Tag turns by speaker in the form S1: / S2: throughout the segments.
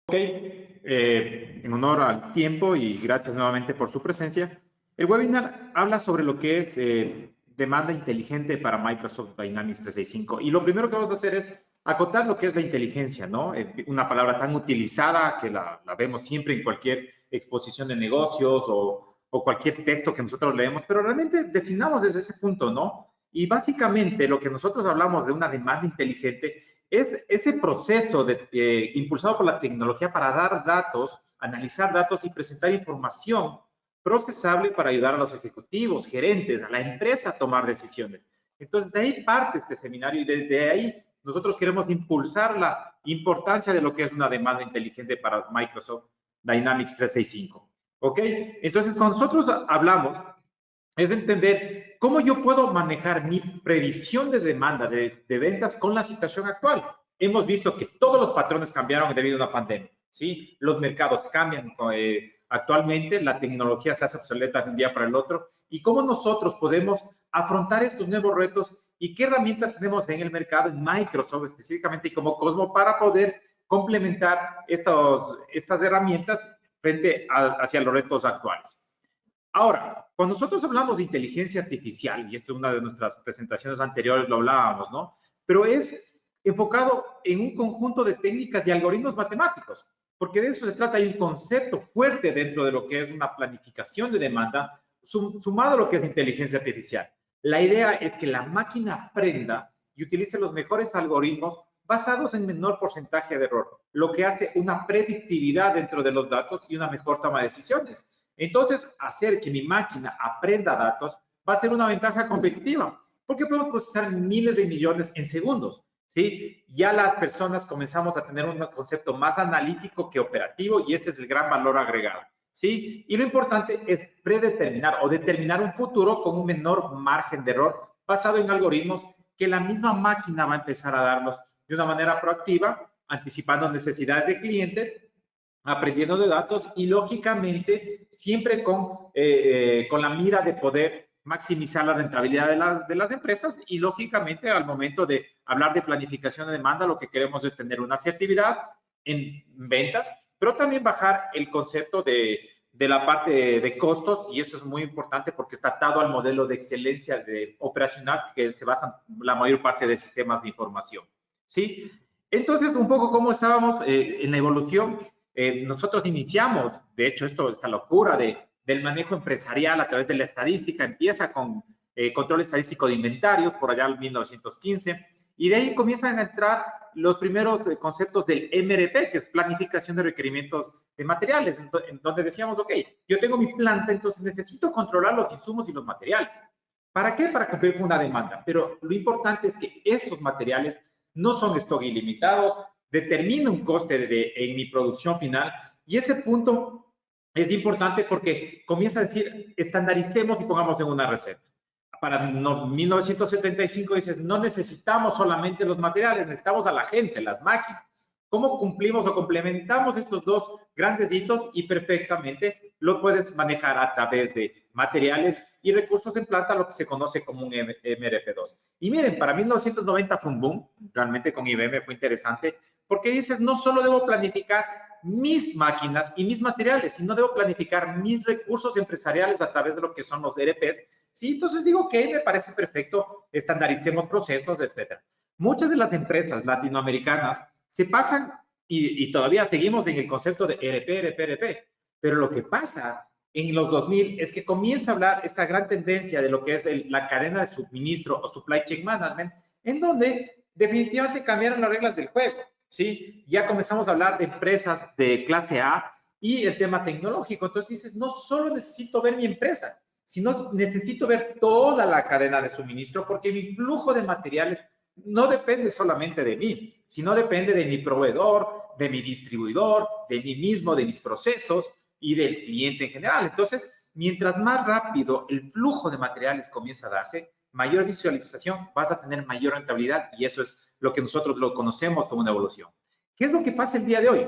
S1: Ok, en honor al tiempo y gracias nuevamente por su presencia, el webinar habla sobre lo que es demanda inteligente para Microsoft Dynamics 365. Y lo primero que vamos a hacer es acotar lo que es la inteligencia, ¿no? Una palabra tan utilizada que la vemos siempre en cualquier exposición de negocios o cualquier texto que nosotros leemos, pero realmente definamos desde ese punto, ¿no? Y básicamente lo que nosotros hablamos de una demanda inteligente es ese proceso impulsado por la tecnología para dar datos, analizar datos y presentar información procesable para ayudar a los ejecutivos, gerentes, a la empresa a tomar decisiones. Entonces, de ahí parte este seminario y desde ahí nosotros queremos impulsar la importancia de lo que es una demanda inteligente para Microsoft Dynamics 365. ¿Ok? Entonces, cuando nosotros hablamos es de entender cómo yo puedo manejar mi previsión de demanda de ventas con la situación actual. Hemos visto que todos los patrones cambiaron debido a una pandemia, ¿sí? Los mercados cambian actualmente, la tecnología se hace obsoleta de un día para el otro, y cómo nosotros podemos afrontar estos nuevos retos y qué herramientas tenemos en el mercado, en Microsoft específicamente y como Cosmo, para poder complementar estas herramientas hacia los retos actuales. Ahora, cuando nosotros hablamos de inteligencia artificial, y esto es una de nuestras presentaciones anteriores, lo hablábamos, ¿no? Pero es enfocado en un conjunto de técnicas y algoritmos matemáticos, porque de eso se trata. Hay un concepto fuerte dentro de lo que es una planificación de demanda, sumado a lo que es inteligencia artificial. La idea es que la máquina aprenda y utilice los mejores algoritmos basados en menor porcentaje de error, lo que hace una predictividad dentro de los datos y una mejor toma de decisiones. Entonces, hacer que mi máquina aprenda datos va a ser una ventaja competitiva, porque podemos procesar miles de millones en segundos, ¿sí? Ya las personas comenzamos a tener un concepto más analítico que operativo y ese es el gran valor agregado, ¿sí? Y lo importante es predeterminar o determinar un futuro con un menor margen de error basado en algoritmos que la misma máquina va a empezar a darnos de una manera proactiva, anticipando necesidades del cliente, aprendiendo de datos y lógicamente siempre con la mira de poder maximizar la rentabilidad de las empresas y lógicamente al momento de hablar de planificación de demanda lo que queremos es tener una asertividad en ventas, pero también bajar el concepto de la parte de costos y eso es muy importante porque está atado al modelo de excelencia operacional que se basa la mayor parte de sistemas de información. ¿Sí? Entonces, un poco cómo estábamos en la evolución. Nosotros iniciamos, de hecho, esta locura del manejo empresarial a través de la estadística, empieza con control estadístico de inventarios por allá en 1915, y de ahí comienzan a entrar los primeros conceptos del MRP, que es planificación de requerimientos de materiales, en donde decíamos, ok, yo tengo mi planta, entonces necesito controlar los insumos y los materiales. ¿Para qué? Para cumplir con una demanda. Pero lo importante es que esos materiales no son stock ilimitados, determina un coste en mi producción final y ese punto es importante porque comienza a decir estandaricemos y pongamos en una receta. Para 1975 dices, no necesitamos solamente los materiales, necesitamos a la gente, las máquinas. ¿Cómo cumplimos o complementamos estos dos grandes hitos? Y perfectamente lo puedes manejar a través de materiales y recursos en planta, lo que se conoce como un MRP2. Y miren, para 1990 fue un boom, realmente con IBM fue interesante, porque dices, no solo debo planificar mis máquinas y mis materiales, sino debo planificar mis recursos empresariales a través de lo que son los ERPs. Sí, entonces digo, ok, me parece perfecto, estandaricemos procesos, etcétera. Muchas de las empresas latinoamericanas se pasan y todavía seguimos en el concepto de ERP, pero lo que pasa en los 2000 es que comienza a hablar esta gran tendencia de lo que es la cadena de suministro o supply chain management, en donde definitivamente cambiaron las reglas del juego, ¿sí? Ya comenzamos a hablar de empresas de clase A y el tema tecnológico. Entonces dices, no solo necesito ver mi empresa, sino necesito ver toda la cadena de suministro porque mi flujo de materiales no depende solamente de mí, sino depende de mi proveedor, de mi distribuidor, de mí mismo, de mis procesos y del cliente en general. Entonces, mientras más rápido el flujo de materiales comienza a darse, mayor visualización, vas a tener mayor rentabilidad y eso es lo que nosotros lo conocemos como una evolución. ¿Qué es lo que pasa el día de hoy?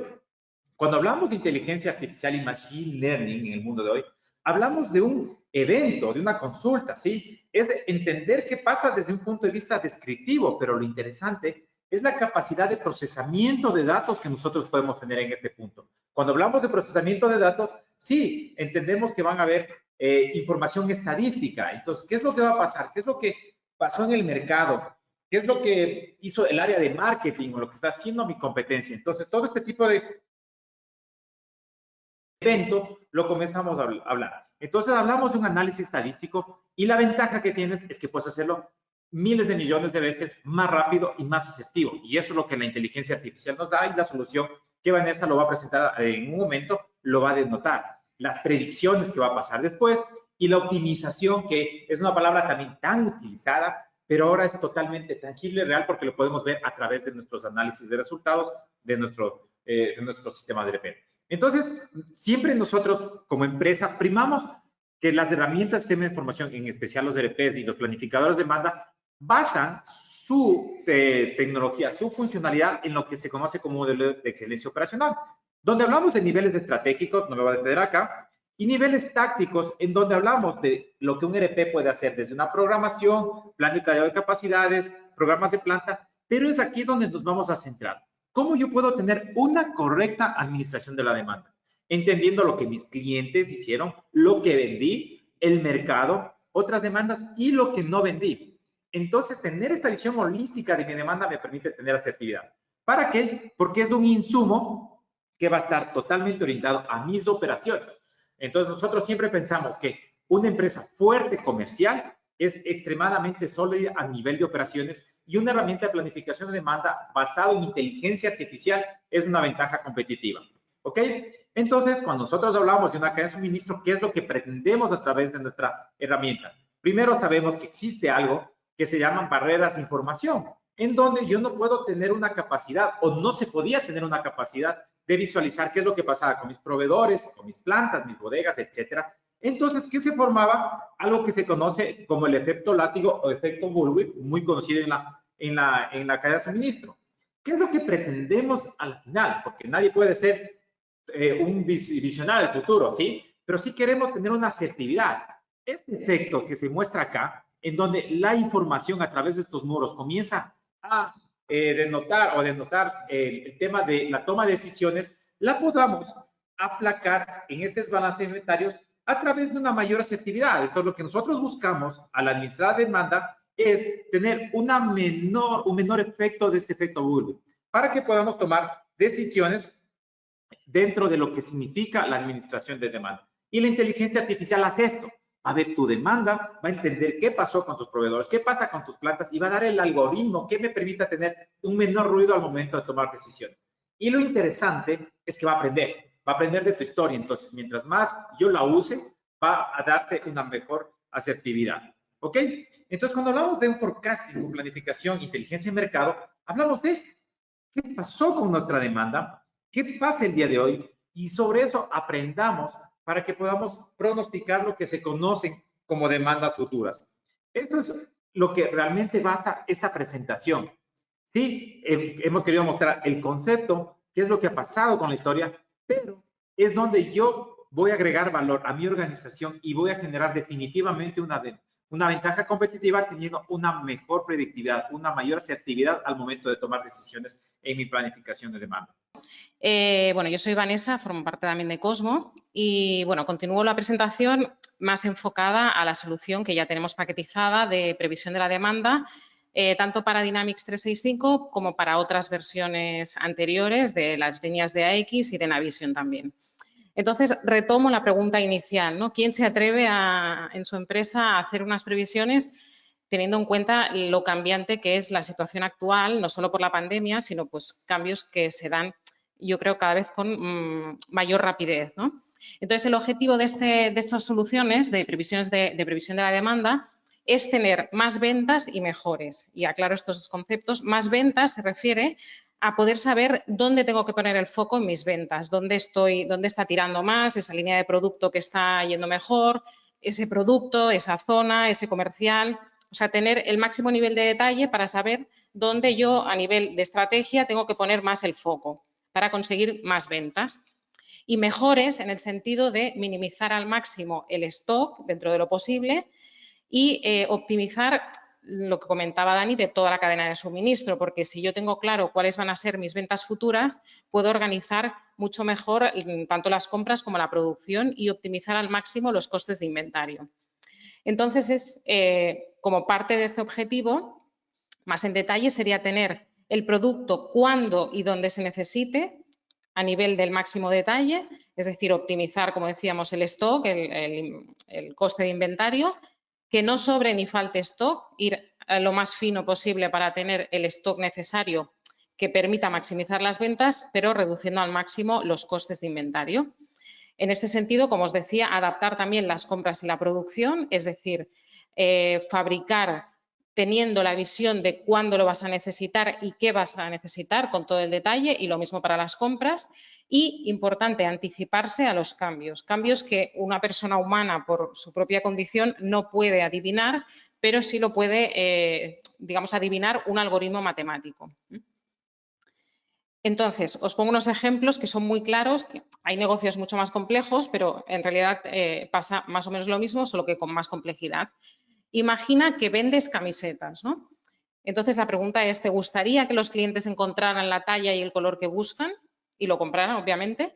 S1: Cuando hablamos de inteligencia artificial y machine learning en el mundo de hoy, hablamos de un evento, de una consulta, ¿sí? Es entender qué pasa desde un punto de vista descriptivo, pero lo interesante es la capacidad de procesamiento de datos que nosotros podemos tener en este punto. Cuando hablamos de procesamiento de datos, sí, entendemos que van a haber información estadística. Entonces, ¿qué es lo que va a pasar? ¿Qué es lo que pasó en el mercado? ¿Qué es lo que hizo el área de marketing o lo que está haciendo mi competencia? Entonces, todo este tipo de eventos lo comenzamos a hablar. Entonces, hablamos de un análisis estadístico y la ventaja que tienes es que puedes hacerlo miles de millones de veces más rápido y más asertivo. Y eso es lo que la inteligencia artificial nos da y la solución que Vanessa lo va a presentar en un momento lo va a denotar. Las predicciones que va a pasar después y la optimización, que es una palabra también tan utilizada, pero ahora es totalmente tangible y real porque lo podemos ver a través de nuestros análisis de resultados de nuestro sistema de ERP. Entonces, siempre nosotros como empresa primamos que las herramientas de sistema de información, en especial los ERPs y los planificadores de demanda, basan su tecnología, su funcionalidad en lo que se conoce como modelo de excelencia operacional, donde hablamos de niveles estratégicos, no me voy a detener acá, y niveles tácticos, en donde hablamos de lo que un ERP puede hacer desde una programación, plan detallado de capacidades, programas de planta, pero es aquí donde nos vamos a centrar. ¿Cómo yo puedo tener una correcta administración de la demanda? Entendiendo lo que mis clientes hicieron, lo que vendí, el mercado, otras demandas y lo que no vendí. Entonces, tener esta visión holística de mi demanda me permite tener asertividad. ¿Para qué? Porque es un insumo que va a estar totalmente orientado a mis operaciones. Entonces, nosotros siempre pensamos que una empresa fuerte comercial es extremadamente sólida a nivel de operaciones y una herramienta de planificación de demanda basada en inteligencia artificial es una ventaja competitiva. ¿Ok? Entonces, cuando nosotros hablamos de una cadena de suministro, ¿qué es lo que pretendemos a través de nuestra herramienta? Primero sabemos que existe algo que se llaman barreras de información, en donde yo no puedo tener una capacidad o no se podía tener una capacidad de visualizar qué es lo que pasaba con mis proveedores, con mis plantas, mis bodegas, etcétera. Entonces, ¿qué se formaba? Algo que se conoce como el efecto látigo o efecto bullwhip, muy conocido en la cadena de suministro. ¿Qué es lo que pretendemos al final? Porque nadie puede ser un visionario del futuro, ¿sí? Pero sí queremos tener una asertividad. Este efecto que se muestra acá, en donde la información a través de estos muros comienza a denotar el tema de la toma de decisiones, la podamos aplacar en estos balances inventarios a través de una mayor asertividad. Entonces, lo que nosotros buscamos al administrar demanda es tener un menor efecto de este efecto Bullwhip para que podamos tomar decisiones dentro de lo que significa la administración de demanda. Y la inteligencia artificial hace esto. Va a ver tu demanda, va a entender qué pasó con tus proveedores, qué pasa con tus plantas y va a dar el algoritmo que me permita tener un menor ruido al momento de tomar decisiones. Y lo interesante es que va a aprender de tu historia. Entonces, mientras más yo la use, va a darte una mejor asertividad. ¿Ok? Entonces, cuando hablamos de un forecasting, un planificación, inteligencia de mercado, hablamos de esto. ¿Qué pasó con nuestra demanda? ¿Qué pasa el día de hoy? Y sobre eso aprendamos para que podamos pronosticar lo que se conocen como demandas futuras. Eso es lo que realmente basa esta presentación. Sí, hemos querido mostrar el concepto, qué es lo que ha pasado con la historia, pero es donde yo voy a agregar valor a mi organización y voy a generar definitivamente una ventaja competitiva teniendo una mejor predictividad, una mayor asertividad al momento de tomar decisiones en mi planificación de demanda.
S2: Bueno, yo soy Vanessa, formo parte también de Cosmo y, bueno, continúo la presentación más enfocada a la solución que ya tenemos paquetizada de previsión de la demanda, tanto para Dynamics 365 como para otras versiones anteriores de las líneas de AX y de Navision también. Entonces, retomo la pregunta inicial, ¿no? ¿Quién se atreve en su empresa a hacer unas previsiones teniendo en cuenta lo cambiante que es la situación actual, no solo por la pandemia, sino pues cambios que se dan, yo creo, cada vez con mayor rapidez, ¿no? Entonces, el objetivo de estas soluciones de previsiones de previsión de la demanda es tener más ventas y mejores. Y aclaro estos dos conceptos. Más ventas se refiere a poder saber dónde tengo que poner el foco en mis ventas, dónde está tirando más, esa línea de producto que está yendo mejor, ese producto, esa zona, ese comercial. O sea, tener el máximo nivel de detalle para saber dónde yo, a nivel de estrategia, tengo que poner más el foco para conseguir más ventas. Y mejores en el sentido de minimizar al máximo el stock dentro de lo posible y optimizar lo que comentaba Dani de toda la cadena de suministro, porque si yo tengo claro cuáles van a ser mis ventas futuras, puedo organizar mucho mejor tanto las compras como la producción y optimizar al máximo los costes de inventario. Entonces, como parte de este objetivo, más en detalle sería tener el producto cuando y donde se necesite a nivel del máximo detalle, es decir, optimizar, como decíamos, el stock, el coste de inventario, que no sobre ni falte stock, ir a lo más fino posible para tener el stock necesario que permita maximizar las ventas, pero reduciendo al máximo los costes de inventario. En este sentido, como os decía, adaptar también las compras y la producción, es decir, fabricar teniendo la visión de cuándo lo vas a necesitar y qué vas a necesitar con todo el detalle, y lo mismo para las compras. Y, importante, anticiparse a los cambios, cambios que una persona humana por su propia condición no puede adivinar, pero sí lo puede, digamos, adivinar un algoritmo matemático. Entonces, os pongo unos ejemplos que son muy claros. Hay negocios mucho más complejos, pero en realidad pasa más o menos lo mismo, solo que con más complejidad. Imagina que vendes camisetas, ¿no? Entonces, la pregunta es, ¿te gustaría que los clientes encontraran la talla y el color que buscan y lo compraran, obviamente?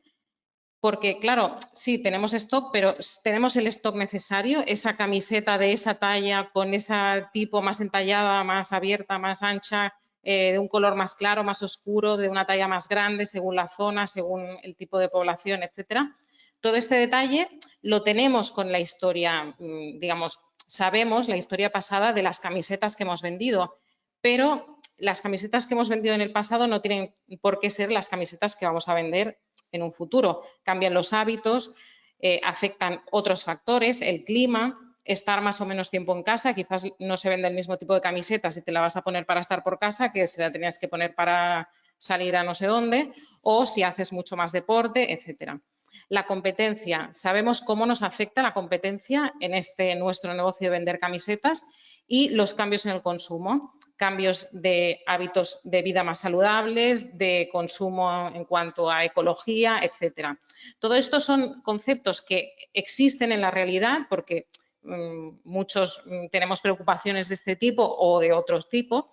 S2: Porque, claro, sí, tenemos stock, pero ¿tenemos el stock necesario? Esa camiseta de esa talla, con ese tipo más entallada, más abierta, más ancha, de un color más claro, más oscuro, de una talla más grande, según la zona, según el tipo de población, etcétera. Todo este detalle lo tenemos con la historia, digamos, sabemos la historia pasada de las camisetas que hemos vendido, pero las camisetas que hemos vendido en el pasado no tienen por qué ser las camisetas que vamos a vender en un futuro. Cambian los hábitos, afectan otros factores, el clima, estar más o menos tiempo en casa. Quizás no se vende el mismo tipo de camiseta si te la vas a poner para estar por casa que si la tenías que poner para salir a no sé dónde, o si haces mucho más deporte, etcétera. La competencia. Sabemos cómo nos afecta la competencia en nuestro negocio de vender camisetas, y los cambios en el consumo, cambios de hábitos de vida más saludables, de consumo en cuanto a ecología, etcétera. Todo esto son conceptos que existen en la realidad porque muchos tenemos preocupaciones de este tipo o de otro tipo,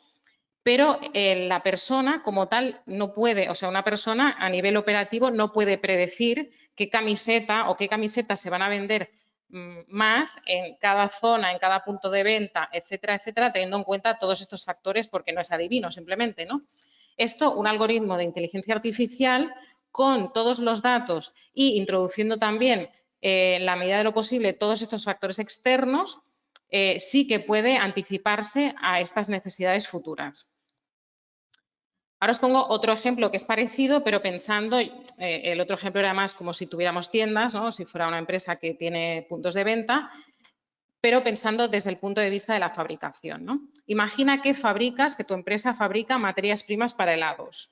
S2: pero la persona como tal no puede, o sea, una persona a nivel operativo no puede predecir qué camiseta o qué camisetas se van a vender más en cada zona, en cada punto de venta, etcétera, etcétera, teniendo en cuenta todos estos factores, porque no es adivino simplemente, ¿no? Esto, un algoritmo de inteligencia artificial con todos los datos y introduciendo también, en la medida de lo posible, todos estos factores externos, sí que puede anticiparse a estas necesidades futuras. Ahora os pongo otro ejemplo que es parecido, pero pensando, el otro ejemplo era más como si tuviéramos tiendas, ¿no? Si fuera una empresa que tiene puntos de venta, pero pensando desde el punto de vista de la fabricación, ¿no? Imagina que tu empresa fabrica materias primas para helados.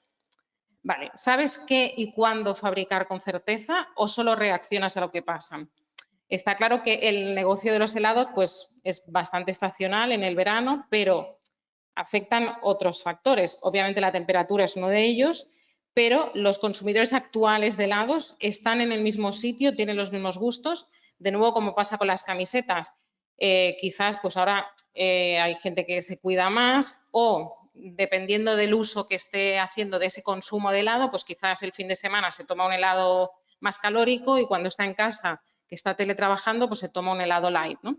S2: Vale, ¿sabes qué y cuándo fabricar con certeza o solo reaccionas a lo que pasa? Está claro que el negocio de los helados pues, es bastante estacional en el verano, pero afectan otros factores. Obviamente la temperatura es uno de ellos, pero los consumidores actuales de helados están en el mismo sitio, tienen los mismos gustos. De nuevo, como pasa con las camisetas, quizás pues ahora hay gente que se cuida más, o dependiendo del uso que esté haciendo de ese consumo de helado, pues quizás el fin de semana se toma un helado más calórico y cuando está en casa, que está teletrabajando, pues se toma un helado light, ¿no?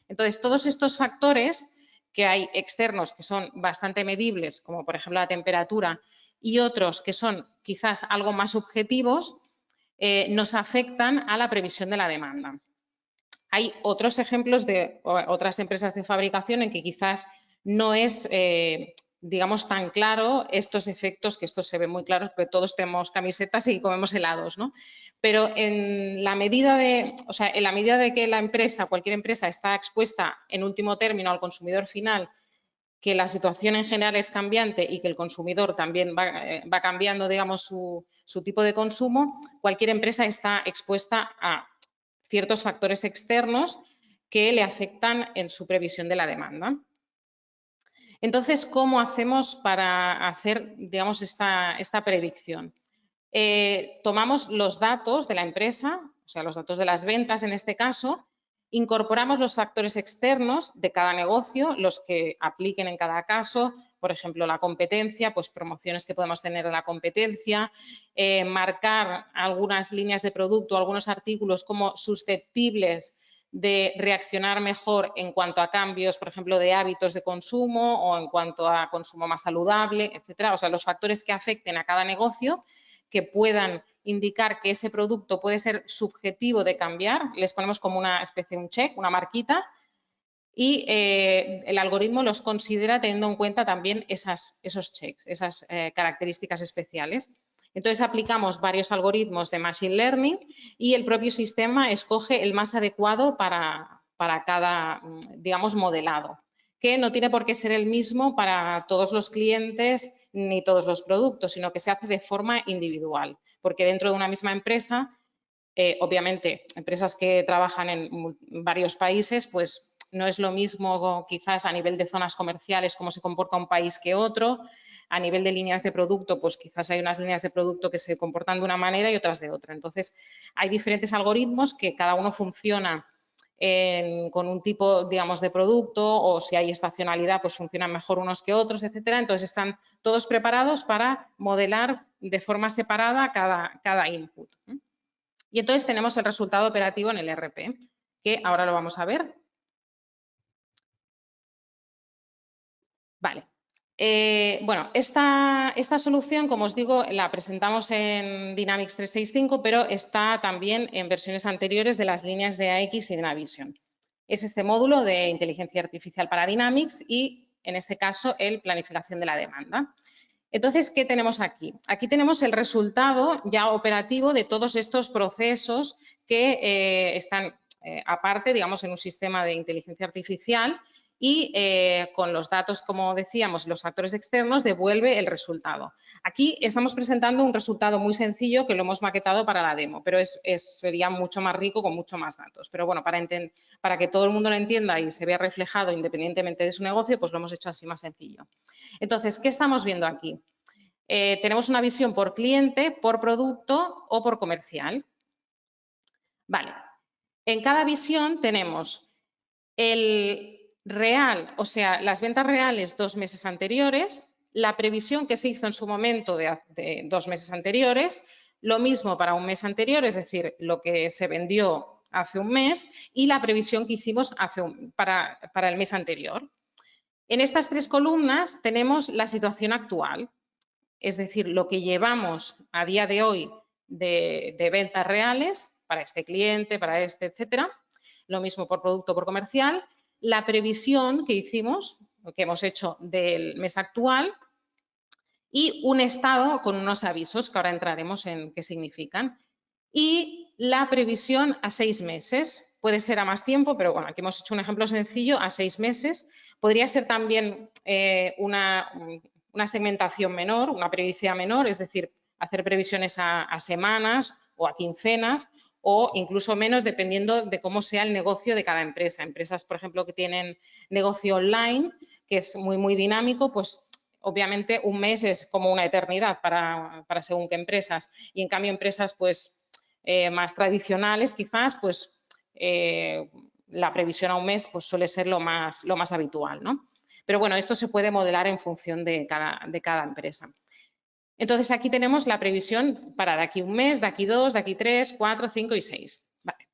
S2: Entonces, todos estos factores que hay externos que son bastante medibles, como por ejemplo la temperatura, y otros que son quizás algo más subjetivos, nos afectan a la previsión de la demanda. Hay otros ejemplos de otras empresas de fabricación en que quizás no es, digamos, tan claro estos efectos, que estos se ven muy claros, porque todos tenemos camisetas y comemos helados, ¿no? Pero en la medida de, o sea, en la medida de que la empresa, cualquier empresa, está expuesta en último término al consumidor final, que la situación en general es cambiante y que el consumidor también va cambiando, digamos, su tipo de consumo, cualquier empresa está expuesta a ciertos factores externos que le afectan en su previsión de la demanda. Entonces, ¿cómo hacemos para hacer, digamos, esta predicción? Tomamos los datos de la empresa, o sea, los datos de las ventas en este caso, Incorporamos los factores externos de cada negocio, los que apliquen en cada caso, por ejemplo, la competencia, pues promociones que podemos tener en la competencia, marcar algunas líneas de producto, algunos artículos como susceptibles de reaccionar mejor en cuanto a cambios, por ejemplo, de hábitos de consumo o en cuanto a consumo más saludable, etcétera. O sea, los factores que afecten a cada negocio que puedan indicar que ese producto puede ser subjetivo de cambiar, les ponemos como una especie de un check, una marquita, y el algoritmo los considera teniendo en cuenta también esos checks, esas características especiales. Entonces, aplicamos varios algoritmos de Machine Learning y el propio sistema escoge el más adecuado para cada, digamos, modelado, que no tiene por qué ser el mismo para todos los clientes ni todos los productos, sino que se hace de forma individual, porque dentro de una misma empresa, obviamente, empresas que trabajan en varios países, pues no es lo mismo quizás a nivel de zonas comerciales cómo se comporta un país que otro. A nivel de líneas de producto, pues quizás hay unas líneas de producto que se comportan de una manera y otras de otra. Entonces, hay diferentes algoritmos que cada uno funciona con un tipo, digamos, de producto, o si hay estacionalidad, pues funcionan mejor unos que otros, etcétera. Entonces, están todos preparados para modelar de forma separada cada input. Y entonces tenemos el resultado operativo en el ERP, que ahora lo vamos a ver. Vale. Bueno, esta solución, como os digo, la presentamos en Dynamics 365, pero está también en versiones anteriores de las líneas de AX y Dynavision. Es este módulo de inteligencia artificial para Dynamics y, en este caso, el planificación de la demanda. Entonces, ¿qué tenemos aquí? Aquí tenemos el resultado ya operativo de todos estos procesos que están aparte, digamos, en un sistema de inteligencia artificial y con los datos, como decíamos, los factores externos, devuelve el resultado. Aquí estamos presentando un resultado muy sencillo que lo hemos maquetado para la demo, pero sería mucho más rico con mucho más datos. Pero bueno, para que todo el mundo lo entienda y se vea reflejado independientemente de su negocio, pues lo hemos hecho así más sencillo. Entonces, ¿qué estamos viendo aquí? Tenemos una visión por cliente, por producto o por comercial. Vale. En cada visión tenemos el real, o sea, las ventas reales 2 meses anteriores, la previsión que se hizo en su momento de 2 meses anteriores, lo mismo para un mes anterior, es decir, lo que se vendió hace un mes y la previsión que hicimos para el mes anterior. En estas 3 columnas tenemos la situación actual, es decir, lo que llevamos a día de hoy de ventas reales para este cliente, para este, etcétera. Lo mismo por producto, por comercial. La previsión que hicimos, que hemos hecho del mes actual y un estado con unos avisos que ahora entraremos en qué significan. Y la previsión a 6 meses. Puede ser a más tiempo, pero bueno, aquí hemos hecho un ejemplo sencillo a 6 meses. Podría ser también una segmentación menor, una periodicidad menor, es decir, hacer previsiones a semanas o a quincenas o incluso menos dependiendo de cómo sea el negocio de cada empresa. Empresas, por ejemplo, que tienen negocio online, que es muy dinámico, pues obviamente un mes es como una eternidad para según qué empresas. Y en cambio empresas pues más tradicionales quizás, pues la previsión a un mes pues suele ser lo más habitual, ¿no? Pero bueno, esto se puede modelar en función de cada empresa. Entonces, aquí tenemos la previsión para de aquí un mes, de aquí 2, de aquí 3, 4, 5 y 6. Vale.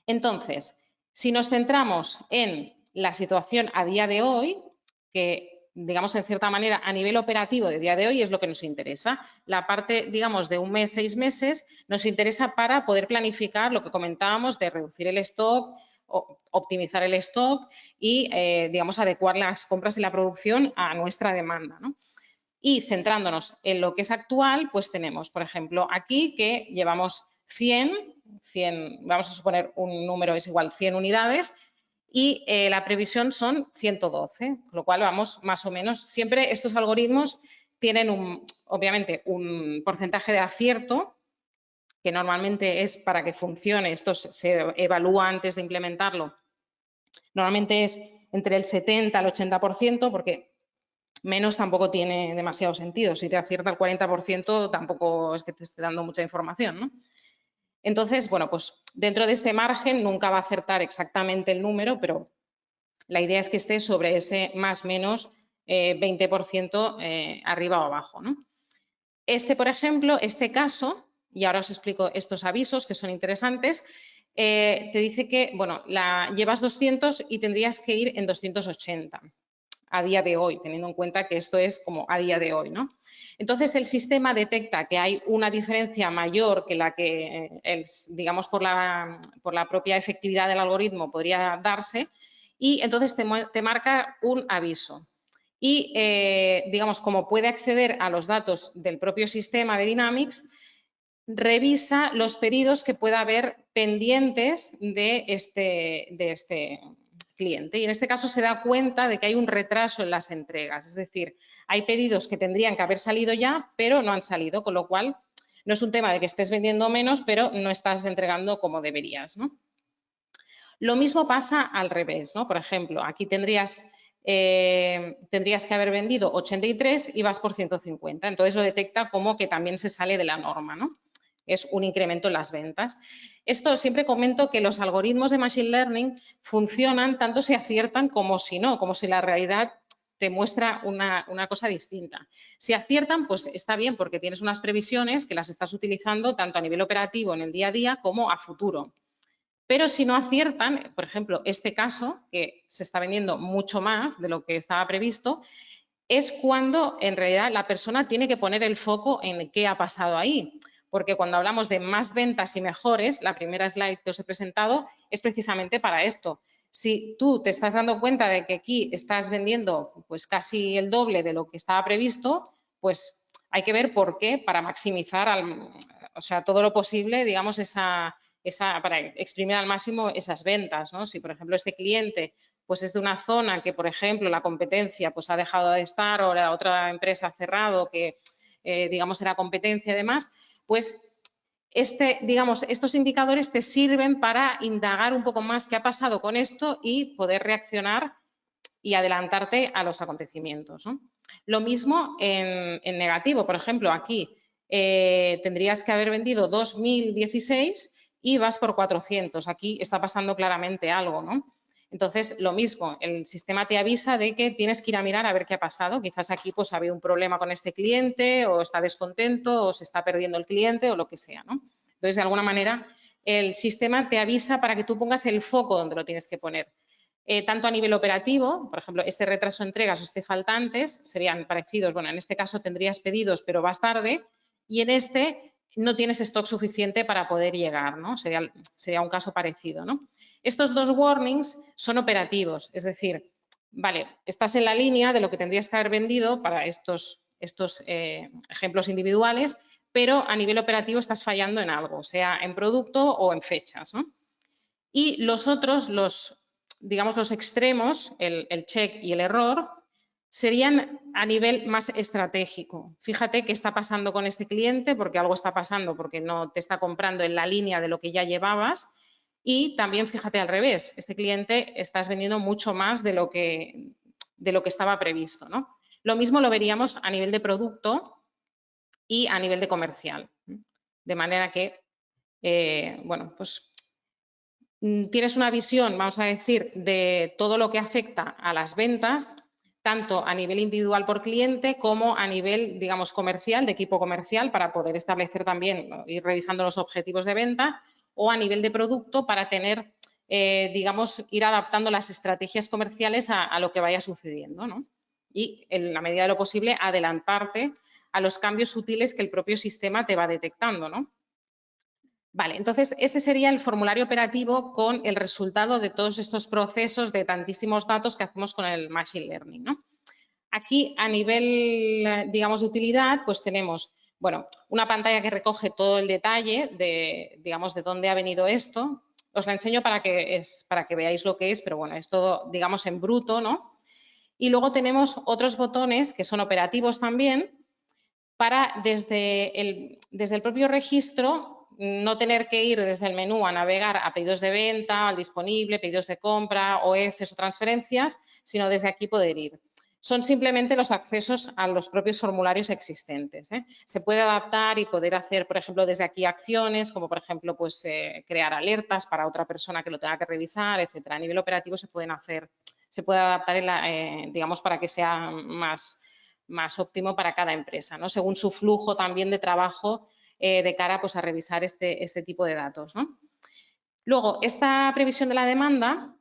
S2: Entonces, si nos centramos en la situación a día de hoy, que digamos en cierta manera a nivel operativo de día de hoy es lo que nos interesa. La parte, digamos, de un mes, 6 meses, nos interesa para poder planificar lo que comentábamos de reducir el stock, optimizar el stock y, digamos, adecuar las compras y la producción a nuestra demanda, ¿no? Y centrándonos en lo que es actual, pues tenemos, por ejemplo, aquí que llevamos 100, vamos a suponer un número es igual 100 unidades y la previsión son 112, con lo cual vamos más o menos, siempre estos algoritmos tienen obviamente un porcentaje de acierto que normalmente es para que funcione, esto se evalúa antes de implementarlo, normalmente es entre el 70 al 80% porque menos tampoco tiene demasiado sentido. Si te acierta el 40%, tampoco es que te esté dando mucha información, ¿no? Entonces, bueno, pues dentro de este margen nunca va a acertar exactamente el número, pero la idea es que esté sobre ese más o menos 20% arriba o abajo, ¿no? Por ejemplo, este caso, y ahora os explico estos avisos que son interesantes, te dice que, bueno, llevas 200 y tendrías que ir en 280 a día de hoy, teniendo en cuenta que esto es como a día de hoy, ¿no? Entonces, el sistema detecta que hay una diferencia mayor que la que, digamos, por la propia efectividad del algoritmo podría darse y entonces te marca un aviso. Y, digamos, como puede acceder a los datos del propio sistema de Dynamics, revisa los pedidos que pueda haber pendientes de este cliente. Y en este caso se da cuenta de que hay un retraso en las entregas. Es decir, hay pedidos que tendrían que haber salido ya, pero no han salido, con lo cual no es un tema de que estés vendiendo menos, pero no estás entregando como deberías, ¿no? Lo mismo pasa al revés, ¿no? Por ejemplo, aquí tendrías que haber vendido 83 y vas por 150. Entonces lo detecta como que también se sale de la norma, ¿no? Es un incremento en las ventas. Esto siempre comento que los algoritmos de Machine Learning funcionan tanto si aciertan como si no, como si la realidad te muestra una cosa distinta. Si aciertan, pues está bien porque tienes unas previsiones que las estás utilizando tanto a nivel operativo en el día a día como a futuro. Pero si no aciertan, por ejemplo, este caso, que se está vendiendo mucho más de lo que estaba previsto, es cuando en realidad la persona tiene que poner el foco en qué ha pasado ahí. Porque cuando hablamos de más ventas y mejores, la primera slide que os he presentado es precisamente para esto. Si tú te estás dando cuenta de que aquí estás vendiendo pues casi el doble de lo que estaba previsto, pues hay que ver por qué para maximizar todo lo posible, digamos, para exprimir al máximo esas ventas, ¿no? Si, por ejemplo, este cliente pues es de una zona que, por ejemplo, la competencia pues ha dejado de estar o la otra empresa ha cerrado que, digamos, era competencia y demás, pues digamos, estos indicadores te sirven para indagar un poco más qué ha pasado con esto y poder reaccionar y adelantarte a los acontecimientos, ¿no? Lo mismo en negativo, por ejemplo, aquí tendrías que haber vendido 2016 y vas por 400. Aquí está pasando claramente algo, ¿no? Entonces, lo mismo, el sistema te avisa de que tienes que ir a mirar a ver qué ha pasado. Quizás aquí pues ha habido un problema con este cliente o está descontento o se está perdiendo el cliente o lo que sea, ¿no? Entonces, de alguna manera, el sistema te avisa para que tú pongas el foco donde lo tienes que poner. Tanto a nivel operativo, por ejemplo, este retraso de entregas o este faltantes serían parecidos. Bueno, en este caso tendrías pedidos, pero vas tarde, y en este no tienes stock suficiente para poder llegar, ¿no? Sería un caso parecido, ¿no? Estos dos warnings son operativos, es decir, vale, estás en la línea de lo que tendrías que haber vendido para estos ejemplos individuales, pero a nivel operativo estás fallando en algo, sea en producto o en fechas, ¿no? Y los otros, digamos, los extremos, el check y el error, serían a nivel más estratégico. Fíjate qué está pasando con este cliente, porque algo está pasando, porque no te está comprando en la línea de lo que ya llevabas. Y también fíjate al revés, este cliente estás vendiendo mucho más de lo que estaba previsto, ¿no? Lo mismo lo veríamos a nivel de producto y a nivel de comercial. De manera que, bueno, pues tienes una visión, vamos a decir, de todo lo que afecta a las ventas, tanto a nivel individual por cliente como a nivel, digamos, comercial, de equipo comercial, para poder establecer también, ir revisando los objetivos de venta, o a nivel de producto para tener, digamos, ir adaptando las estrategias comerciales a lo que vaya sucediendo, ¿no? Y, en la medida de lo posible, adelantarte a los cambios sutiles que el propio sistema te va detectando, ¿no? Vale, entonces este sería el formulario operativo con el resultado de todos estos procesos de tantísimos datos que hacemos con el Machine Learning, ¿no? Aquí, a nivel, digamos, de utilidad, pues tenemos, bueno, una pantalla que recoge todo el detalle de, digamos, de dónde ha venido esto. Os la enseño para que veáis lo que es, pero bueno, es todo, digamos, en bruto, ¿no? Y luego tenemos otros botones que son operativos también, para desde el propio registro no tener que ir desde el menú a navegar a pedidos de venta, al disponible, pedidos de compra, OFs o transferencias, sino desde aquí poder ir. son simplemente los accesos a los propios formularios existentes. Se puede adaptar y poder hacer, por ejemplo, desde aquí acciones, como por ejemplo, pues crear alertas para otra persona que lo tenga que revisar, etcétera. A nivel operativo se pueden hacer, se puede adaptar, digamos, para que sea más óptimo para cada empresa, ¿no? Según su flujo también de trabajo de cara pues, a revisar este tipo de datos, ¿no? Luego, esta previsión de la demanda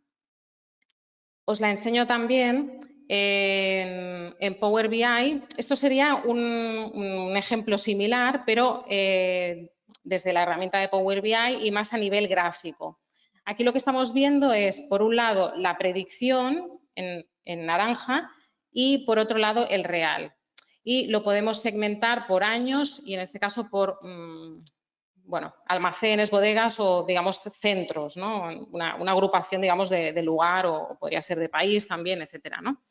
S2: os la enseño también en Power BI. Esto sería un ejemplo similar, pero desde la herramienta de Power BI y más a nivel gráfico. Aquí lo que estamos viendo es, por un lado, la predicción en naranja y, por otro lado, el real. Y lo podemos segmentar por años y, en este caso, por bueno, almacenes, bodegas o, digamos, centros, ¿no? Una agrupación, digamos, de lugar o podría ser de país también, etcétera, ¿no?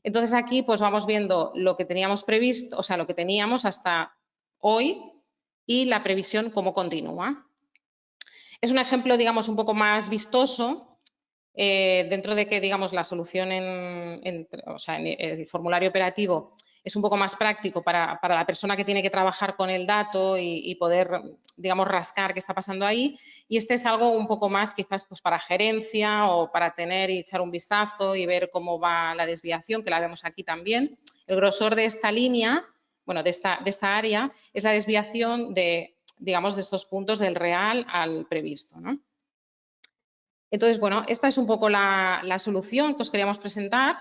S2: Entonces, aquí, pues, vamos viendo lo que teníamos previsto, o sea, lo que teníamos hasta hoy y la previsión cómo continúa. Es un ejemplo, digamos, un poco más vistoso, dentro de que, digamos, la solución en el formulario operativo es un poco más práctico para la persona que tiene que trabajar con el dato y poder, digamos, rascar qué está pasando ahí. Y este es algo un poco más quizás pues, para gerencia o para tener y echar un vistazo y ver cómo va la desviación, que la vemos aquí también. El grosor de esta línea, bueno, de esta área, es la desviación de, digamos, de estos puntos del real al previsto, ¿no? Entonces, bueno, esta es un poco la solución que os queríamos presentar.